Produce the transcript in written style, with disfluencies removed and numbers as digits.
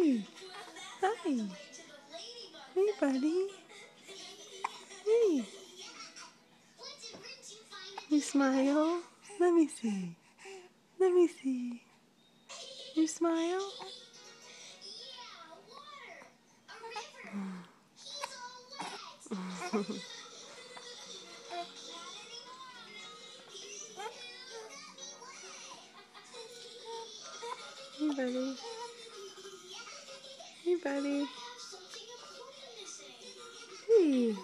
Hey. Hi. Hey, buddy. Hey. You smile? Let me see. Let me see. You smile? Hey, buddy. Hey, buddy. Hey.